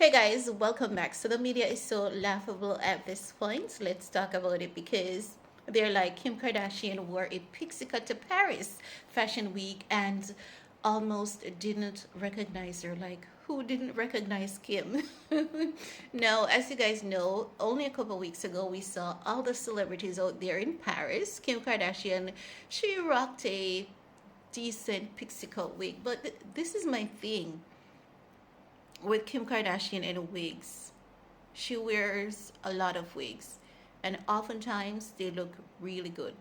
Hey guys, welcome back. So the media is so laughable at this point. Let's talk about it because they're like Kim Kardashian wore a pixie cut to Paris Fashion Week and almost didn't recognize her. Like, who didn't recognize Kim? Now, as you guys know, only a couple weeks ago we saw all the celebrities out there in Paris. Kim Kardashian, she rocked a decent pixie cut wig, but this is my thing with Kim Kardashian and wigs. She wears a lot of wigs, and oftentimes they look really good.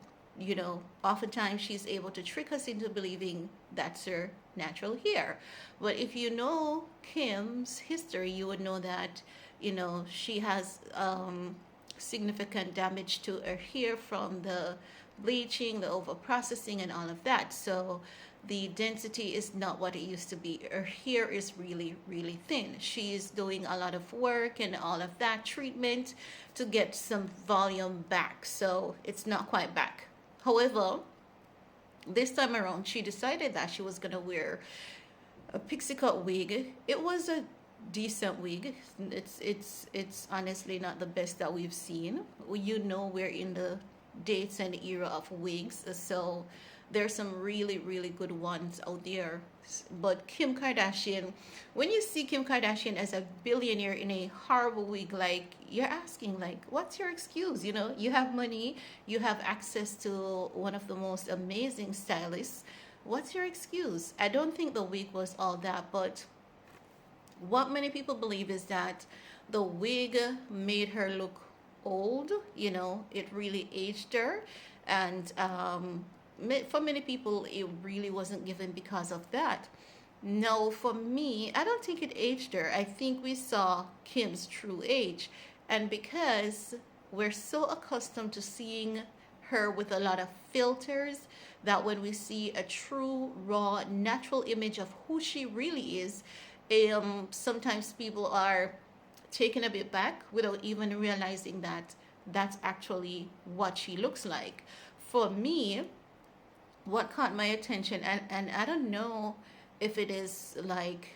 Oftentimes she's able to trick us into believing that's her natural hair. But if you know Kim's history, you would know that, she has significant damage to her hair from the bleaching, the over processing, and all of that. So the density is not what it used to be. Her hair is really, really thin. She's doing a lot of work and all of that treatment to get some volume back. So it's not quite back. However, this time around, she decided that she was going to wear a pixie cut wig. It was a decent wig. It's honestly not the best that we've seen. We're in the dates and era of wigs, so there's some really really good ones out there. But Kim Kardashian, when you see Kim Kardashian as a billionaire in a horrible wig, like, you're asking, like, what's your excuse? You have money, you have access to one of the most amazing stylists. What's your excuse? I don't think the wig was all that, but what many people believe is that the wig made her look old. It really aged her. And for many people, it really wasn't given because of that. No, for me, I don't think it aged her. I think we saw Kim's true age. And because we're so accustomed to seeing her with a lot of filters, that when we see a true, raw, natural image of who she really is, sometimes people are taken a bit back without even realizing that that's actually what she looks like. For me, what caught my attention, and I don't know if it is like,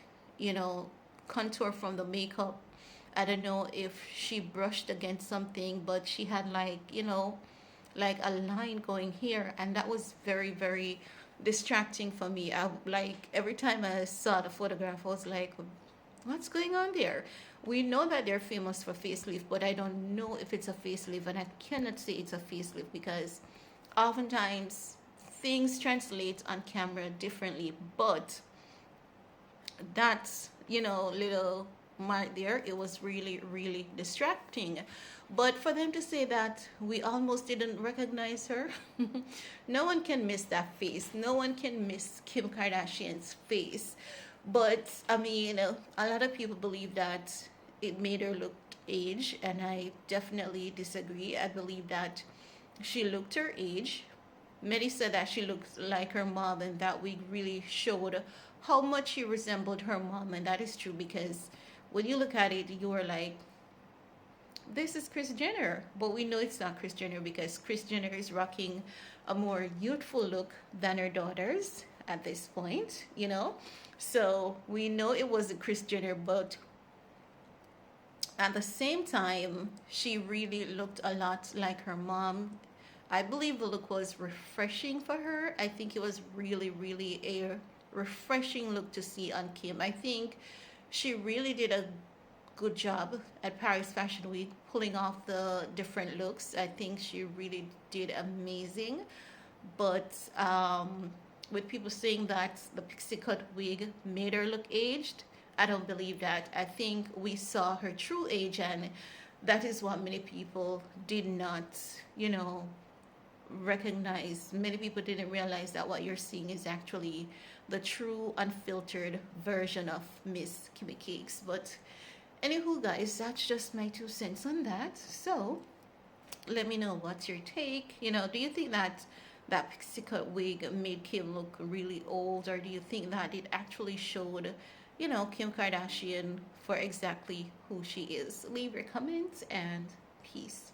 contour from the makeup. I don't know if she brushed against something, but she had like, like a line going here, and that was very, very distracting for me. I like every time I saw the photograph, I was like, what's going on there? We know that they're famous for facelift, but I don't know if it's a facelift, and I cannot say it's a facelift because oftentimes things translate on camera differently. But that's, little mark there, it was really, really distracting. But for them to say that we almost didn't recognize her, no one can miss that face. No one can miss Kim Kardashian's face. But I mean, a lot of people believe that it made her look age, and I definitely disagree. I believe that she looked her age. Many said that she looked like her mom, and that we really showed how much she resembled her mom, and that is true because when you look at it, you are like, this is Kris Jenner. But we know it's not Kris Jenner because Kris Jenner is rocking a more youthful look than her daughters at this point. So we know it wasn't Kris Jenner, but at the same time, she really looked a lot like her mom. I believe the look was refreshing for her. I think it was really, really a refreshing look to see on Kim. I think she really did a good job at Paris Fashion Week pulling off the different looks. I think she really did amazing. But with people saying that the pixie cut wig made her look aged, I don't believe that. I think we saw her true age, and that is what many people did not, recognize. Many people didn't realize that what you're seeing is actually the true unfiltered version of Miss Kimmy Cakes. But anywho, guys, that's just my 2 cents on that. So let me know what's your take. Do you think that that pixie cut wig made Kim look really old, or do you think that it actually showed, Kim Kardashian for exactly who she is? Leave your comments, and peace.